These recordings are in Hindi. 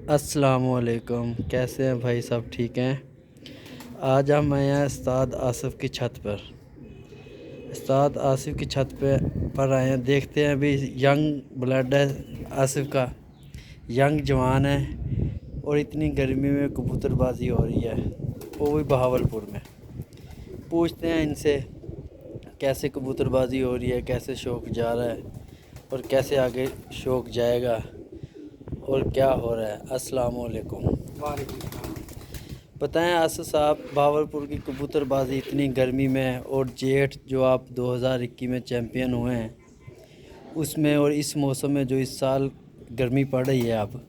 अस्सलामुअलैकुम। कैसे हैं भाई, सब ठीक हैं? आज हम आए हैं उस्ताद आसिफ की छत पर। उस्ताद आसिफ की छत पर आए हैं। देखते हैं, अभी यंग ब्लड है आसिफ का, यंग जवान है और इतनी गर्मी में कबूतरबाजी हो रही है, वो भी बहावलपुर में। पूछते हैं इनसे कैसे कबूतरबाजी हो रही है, कैसे शौक़ जा रहा है और कैसे आगे शौक़ जाएगा और क्या हो रहा है। अस्सलाम वालेकुम। वालेकुम सलाम। बताएं आसिफ साहब, भावलपुर की कबूतरबाजी इतनी गर्मी में और जेठ जो आप 2021 में चैम्पियन हुए हैं उसमें और इस मौसम में जो इस साल गर्मी पड़ रही है, अब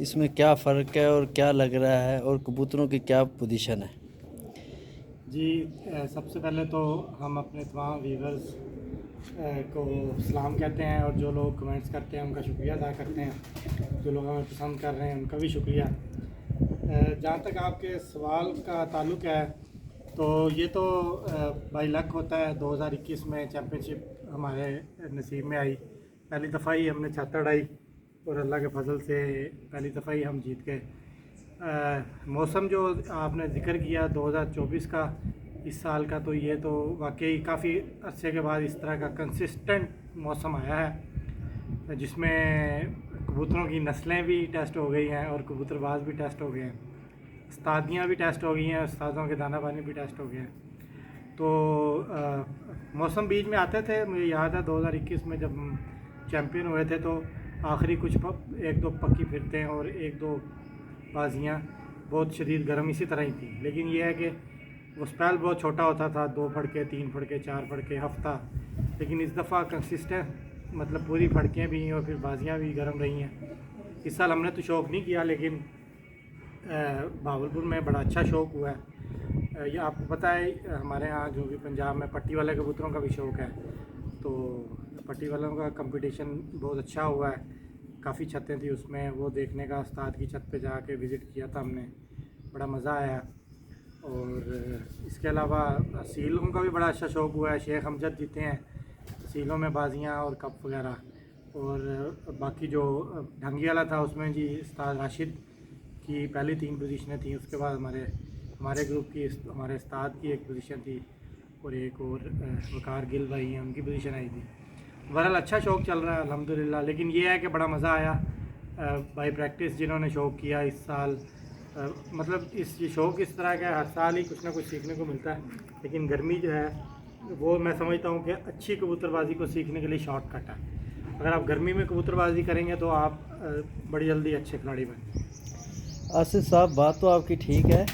इसमें क्या फ़र्क है और क्या लग रहा है और कबूतरों की क्या पोजीशन है? जी, सबसे पहले तो हम अपने तमाम व्यूवर्स को सलाम कहते हैं और जो लोग कमेंट्स करते हैं उनका शुक्रिया अदा करते हैं। जो लोग हमें पसंद कर रहे हैं उनका भी शुक्रिया। जहाँ तक आपके सवाल का ताल्लुक़ है, तो ये तो बाई लक होता है। 2021 में चैम्पियनशिप हमारे नसीब में आई, पहली दफ़ा ही हमने छत अड़ाई और अल्लाह के फजल से पहली दफ़ा ही हम जीत गए। मौसम जो आपने ज़िक्र किया 2024 का, इस साल का, तो ये तो वाकई काफ़ी अरसे के बाद इस तरह का कंसिस्टेंट मौसम आया है जिसमें कबूतरों की नस्लें भी टेस्ट हो गई हैं और कबूतरबाज भी टेस्ट हो गए हैं, उस्तादियाँ भी टेस्ट हो गई हैं, उस्तादों के दाना पानी भी टेस्ट हो गए हैं। तो मौसम बीच में आते थे। मुझे याद है 2021 में जब हम चैम्पियन हुए थे तो आखिरी कुछ एक दो पक्की फिरते हैं और एक दो बाजियाँ बहुत शदीद गर्म इसी तरह ही थी। लेकिन यह है कि वो स्पेल बहुत छोटा होता था, 2 फड़के 3 फड़के 4 फड़के हफ्ता। लेकिन इस दफ़ा कंसिस्टेंट मतलब पूरी फड़कें भी और फिर बाजियाँ भी गर्म रही हैं। इस साल हमने तो शौक़ नहीं किया, लेकिन भावलपुर में बड़ा अच्छा शौक़ हुआ है। ये आपको पता है, हमारे यहाँ जो भी पंजाब में पट्टी वाले कबूतरों का भी शौक़ है, तो पट्टी वालों का कंपटीशन बहुत अच्छा हुआ है। काफ़ी छतें थी उसमें, वो देखने का उस्ताद की छत पे जाके विज़िट किया था हमने, बड़ा मज़ा आया। और इसके अलावा सीलों का भी बड़ा अच्छा शौक़ हुआ है। शेख हमजद जीते हैं सीलों में बाजियाँ और कप वगैरह। और बाकी जो ढंगी वाला था उसमें जी उस्ताद राशिद की पहली 3 पोजीशनें थी। उसके बाद हमारे ग्रुप की हमारे उस्ताद की एक पोजीशन थी और एक और वकार गिल भाई हैं, उनकी पोजीशन आई थी। बहरहाल अच्छा शौक़ चल रहा है अल्हम्दुलिल्लाह। लेकिन ये है कि बड़ा मज़ा आया बाई प्रैक्टिस जिन्होंने शौक़ किया इस साल। मतलब ये शौक़ इस तरह का हर साल ही कुछ ना कुछ सीखने को मिलता है। लेकिन गर्मी जो है वो मैं समझता हूँ कि अच्छी कबूतरबाजी को सीखने के लिए शॉर्टकट है। अगर आप गर्मी में कबूतरबाजी करेंगे तो आप बड़ी जल्दी अच्छे खिलाड़ी बनेंगे। आसिफ साहब, बात तो आपकी ठीक है,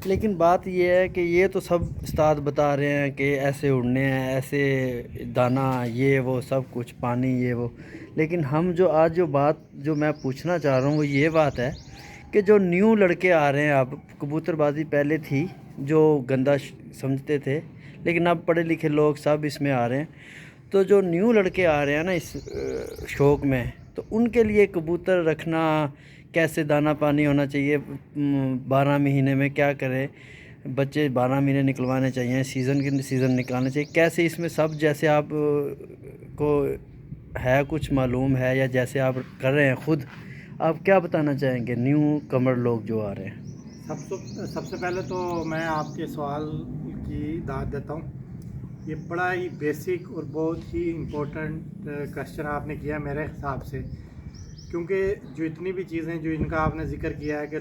लेकिन बात ये है कि ये तो सब उस्ताद बता रहे हैं कि ऐसे उड़ने हैं, ऐसे दाना, ये वो सब कुछ, पानी, ये वो। लेकिन हम जो बात मैं पूछना चाह रहा हूँ वो ये बात है कि जो न्यू लड़के आ रहे हैं, अब कबूतरबाजी पहले थी जो गंदा समझते थे, लेकिन अब पढ़े लिखे लोग सब इसमें आ रहे हैं। तो जो न्यू लड़के आ रहे हैं ना इस शौक़ में, तो उनके लिए कबूतर रखना कैसे, दाना पानी होना चाहिए, 12 महीने में क्या करें, बच्चे 12 महीने निकलवाने चाहिए, सीज़न निकालने चाहिए कैसे, इसमें सब जैसे आप को है कुछ मालूम है या जैसे आप कर रहे हैं ख़ुद, आप क्या बताना चाहेंगे न्यू कमर लोग जो आ रहे हैं? सबसे पहले तो मैं आपके सवाल की दाद देता हूँ। ये बड़ा ही बेसिक और बहुत ही इम्पोर्टेंट क्वेश्चन आपने किया मेरे हिसाब से, क्योंकि जो इतनी भी चीज़ें जो इनका आपने ज़िक्र किया है कि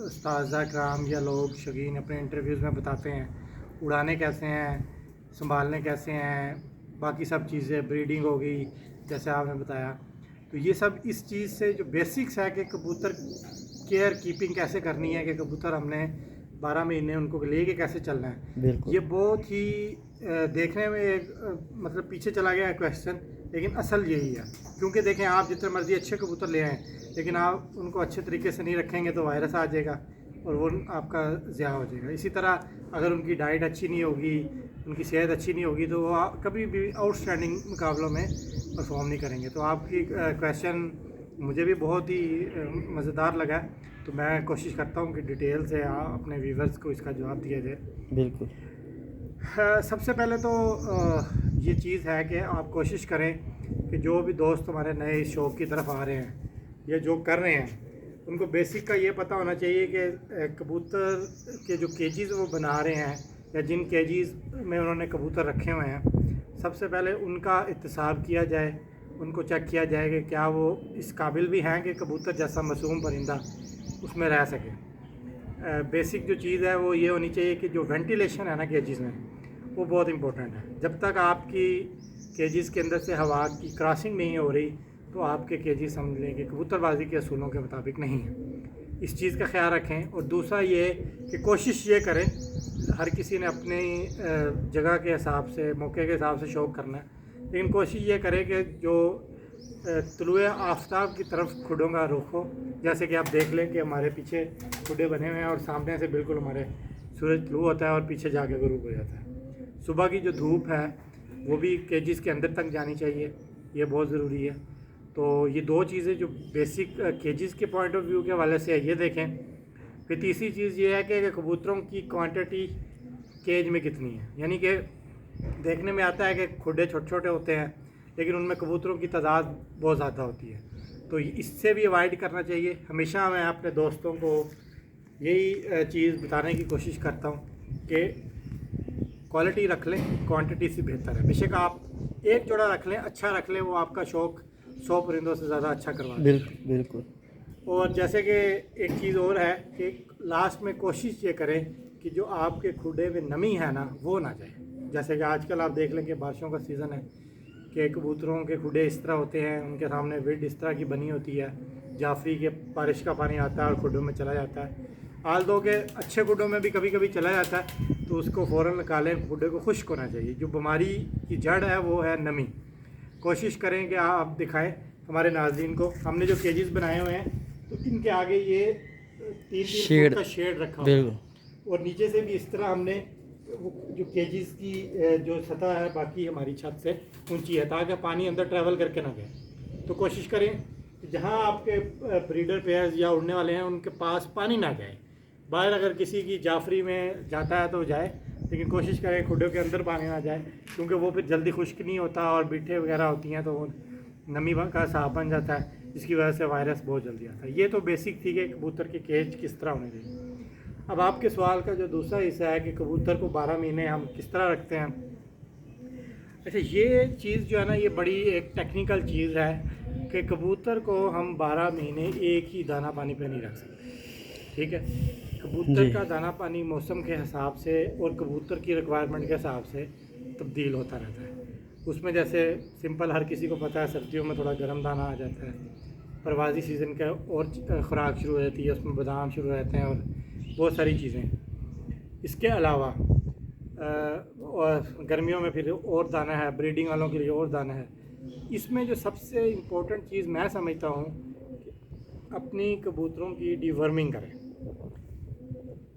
उस्ताज़ा कराम या लोग शौकीन अपने इंटरव्यूज़ में बताते हैं, उड़ाने कैसे हैं, संभालने कैसे हैं, बाकी सब चीज़ें, ब्रीडिंग हो गई जैसे आपने बताया, तो ये सब इस चीज़ से जो बेसिक्स है कि कबूतर केयर कीपिंग कैसे करनी है, कि कबूतर हमने 12 महीने उनको लेके कैसे चलना है, ये बहुत ही देखने में एक मतलब पीछे चला गया है क्वेश्चन, लेकिन असल यही है। क्योंकि देखें, आप जितने मर्ज़ी अच्छे कबूतर ले आएँ, लेकिन आप उनको अच्छे तरीके से नहीं रखेंगे तो वायरस आ जाएगा और वो आपका ज़िया हो जाएगा। इसी तरह अगर उनकी डाइट अच्छी नहीं होगी, उनकी सेहत अच्छी नहीं होगी, तो वो कभी भी आउटस्टैंडिंग मुकाबलों में परफॉर्म नहीं करेंगे। तो आपकी क्वेश्चन मुझे भी बहुत ही मज़ेदार लगा, तो मैं कोशिश करता हूँ कि डिटेल से अपने व्यूवर्स को इसका जवाब दिया जाए। बिल्कुल। सबसे पहले तो ये चीज़ है कि आप कोशिश करें कि जो भी दोस्त हमारे नए इस शौक़ की तरफ आ रहे हैं या जो कर रहे हैं, उनको बेसिक का ये पता होना चाहिए कि कबूतर के जो केजीज़ वो बना रहे हैं या जिन केजीज़ में उन्होंने कबूतर रखे हुए हैं, सबसे पहले उनका इत्तेसाब किया जाए, उनको चेक किया जाए कि क्या वो इस काबिल भी हैं कि कबूतर जैसा मासूम परिंदा उसमें रह सके। बेसिक जो चीज़ है वो ये होनी चाहिए कि जो वेंटिलेशन है ना केजीज़ में, वो बहुत इंपॉर्टेंट है। जब तक आपकी केजीज़ के अंदर से हवा की क्रॉसिंग नहीं हो रही तो आपके केजी समझ लें कि कबूतरबाजी के असूलों के मुताबिक नहीं है। इस चीज़ का ख्याल रखें। और दूसरा ये कि कोशिश ये करें, हर किसी ने अपनी जगह के हिसाब से, मौके के हिसाब से शौक़ करना है, लेकिन कोशिश ये करें कि जो तुलुए आफ़ताब की तरफ खुडों का रुख हो। जैसे कि आप देख लें कि हमारे पीछे खुडे बने हुए हैं और सामने से बिल्कुल हमारे सूरज तुलू होता है और पीछे जाके गुरूब हो जाता है। सुबह की जो धूप है वो भी केजीज़ के अंदर तक जानी चाहिए, ये बहुत ज़रूरी है। तो ये दो चीज़ें जो बेसिक केजीज़ के पॉइंट ऑफ व्यू के हवाले से है, ये देखें। फिर तीसरी चीज़ ये है कि कबूतरों की क्वांटिटी केज में कितनी है। यानी कि देखने में आता है कि खुडे छोटे छोटे होते हैं लेकिन उनमें कबूतरों की तादाद बहुत ज़्यादा होती है, तो इससे भी अवॉइड करना चाहिए। हमेशा मैं अपने दोस्तों को यही चीज़ बताने की कोशिश करता हूँ कि क्वालिटी रख लें, क्वांटिटी से बेहतर है। बेशक आप एक जोड़ा रख लें, अच्छा रख लें, वो आपका शौक़ 100 परिंदों से ज़्यादा अच्छा करवा दें। बिल्कुल बिल्कुल। और जैसे कि एक चीज़ और है कि लास्ट में कोशिश ये करें कि जो आपके खुडे में नमी है ना, वो ना जाए। जैसे कि आजकल आप देख लें कि बारिशों का सीज़न है कि कबूतरों के खुडे इस तरह होते हैं, उनके सामने विड इस तरह की बनी होती है, जाफरी के बारिश का पानी आता है और खुडों में चला जाता है। आल दो के अच्छे खुडों में भी कभी कभी चला जाता है, तो उसको फ़ौरन निकालें, खुडे को खुश्क होना चाहिए। जो बीमारी की जड़ है वो है नमी। कोशिश करें कि आप दिखाएं हमारे नाज़रीन को। हमने जो केजीज़ बनाए हुए हैं तो इनके आगे ये 3-3 फुट का शेड रखा हुआ है और नीचे से भी इस तरह हमने जो केजीज़ की जो सतह है बाकी हमारी छत से ऊंची है ताकि पानी अंदर ट्रैवल करके ना गए। तो कोशिश करें कि जहां आपके ब्रीडर पेयर्स या उड़ने वाले हैं उनके पास पानी ना जाए। बाहर अगर किसी की जाफरी में जाता है तो जाए, लेकिन कोशिश करें खुडों के अंदर पानी ना जाए, क्योंकि वो फिर जल्दी खुश्क नहीं होता और बिट्ठे वगैरह होती हैं तो वो नमी का साफ बन जाता है, जिसकी वजह से वायरस बहुत जल्दी आता है। ये तो बेसिक थी कि कबूतर के केज किस तरह होने चाहिए। अब आपके सवाल का जो दूसरा हिस्सा है कि कबूतर को 12 महीने हम किस तरह रखते हैं। अच्छा, ये चीज़ जो है ना, ये बड़ी एक टेक्निकल चीज़ है कि कबूतर को हम 12 महीने एक ही दाना पानी पे नहीं रख सकते। ठीक है, कबूतर का दाना पानी मौसम के हिसाब से और कबूतर की रिक्वायरमेंट के हिसाब से तब्दील होता रहता है। उसमें जैसे सिंपल हर किसी को पता है, सर्दियों में थोड़ा गर्म दाना आ जाता है, परवाज़ी सीज़न का और ख़ुराक शुरू हो जाती है, उसमें बादाम शुरू हो जाते हैं और बहुत सारी चीज़ें। इसके अलावा और गर्मियों में फिर और दाना है, ब्रीडिंग वालों के लिए और दाना है। इसमें जो सबसे इम्पोर्टेंट चीज़ मैं समझता हूँ कि अपनी कबूतरों की डिवर्मिंग करें।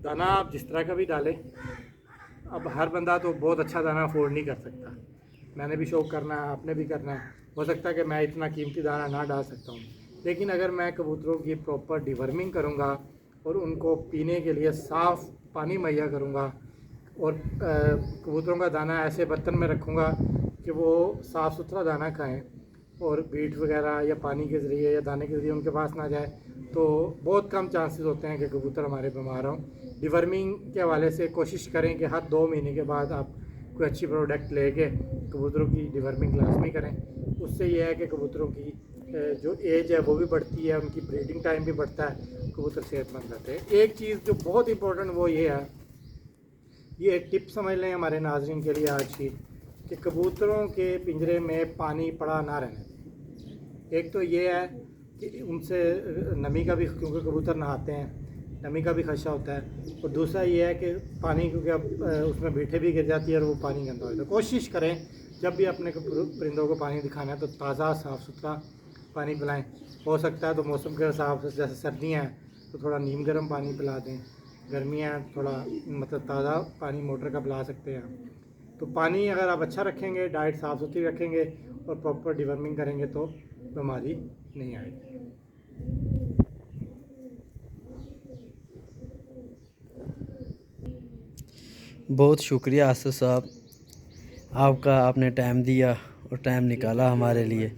दाना आप जिस तरह का भी डालें, अब हर बंदा तो बहुत अच्छा दाना अफोर्ड नहीं कर सकता। मैंने भी शौक़ करना है, आपने भी करना है। हो सकता है कि मैं इतना कीमती दाना ना डाल सकता हूँ, लेकिन अगर मैं कबूतरों की प्रॉपर डिवर्मिंग करूँगा और उनको पीने के लिए साफ़ पानी मुहैया करूँगा और कबूतरों का दाना ऐसे बर्तन में रखूँगा कि वो साफ़ सुथरा दाना खाएं और बीट वगैरह या पानी के ज़रिए या दाने के ज़रिए उनके पास ना जाए, तो बहुत कम चांसेस होते हैं कि कबूतर हमारे बीमार हों। डिवर्मिंग के हवाले से कोशिश करें कि हर 2 महीने के बाद आप कोई अच्छी प्रोडक्ट लेके कबूतरों की डिवर्मिंग लाजमी करें। उससे ये है कि कबूतरों की जो एज है वो भी बढ़ती है, उनकी ब्रीडिंग टाइम भी बढ़ता है, कबूतर सेहतमंद रहते हैं। एक चीज़ जो बहुत इंपॉर्टेंट वो ये है, ये एक टिप समझ लें हमारे नाज़रीन के लिए आज की, कि कबूतरों के पिंजरे में पानी पड़ा ना रहने। एक तो ये है कि उनसे नमी का भी, क्योंकि कबूतर नहाते हैं, नमी का भी खदशा होता है। और दूसरा ये है कि पानी, क्योंकि अब उसमें बीठे भी गिर जाती है और वो पानी गंदा हो जाता है। कोशिश करें जब भी अपने परिंदों को पानी दिखाना है तो ताज़ा साफ़ सुथरा पानी पिलाएं। हो सकता है तो मौसम के हिसाब से, जैसे सर्दियाँ हैं तो थोड़ा नीम गर्म पानी पिला दें, गर्मियाँ हैं थोड़ा मतलब ताज़ा पानी मोटर का पिला सकते हैं। तो पानी अगर आप अच्छा रखेंगे, डाइट साफ़ सुथरी रखेंगे और प्रॉपर डिवर्मिंग करेंगे तो बीमारी नहीं आएगी। बहुत शुक्रिया आसिफ साहब, आपका आपने टाइम दिया और टाइम निकाला हमारे लिए।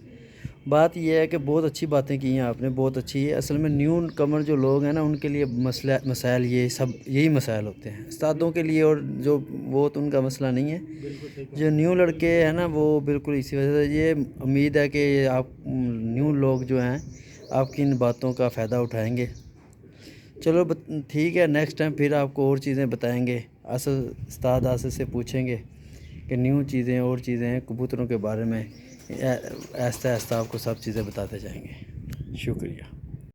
बात यह है कि बहुत अच्छी बातें की हैं आपने, बहुत अच्छी है। असल में न्यू कमर जो लोग हैं ना, उनके लिए मसाइल ये सब यही मसाइल होते हैं उस्तादों के लिए, और जो वो तो उनका मसला नहीं है। बिल्कुल सही कहा। जो न्यू लड़के हैं ना, वो बिल्कुल इसी वजह से ये उम्मीद है कि आप न्यू लोग जो हैं आपकी इन बातों का फ़ायदा उठाएंगे। चलो ठीक है, नेक्स्ट टाइम फिर आपको और चीज़ें बताएंगे। उस्ताद आसिफ से पूछेंगे कि न्यू चीज़ें और चीज़ें हैं कबूतरों के बारे में, आहिस्ता आहिस्ता आपको सब चीज़ें बताते जाएंगे। शुक्रिया।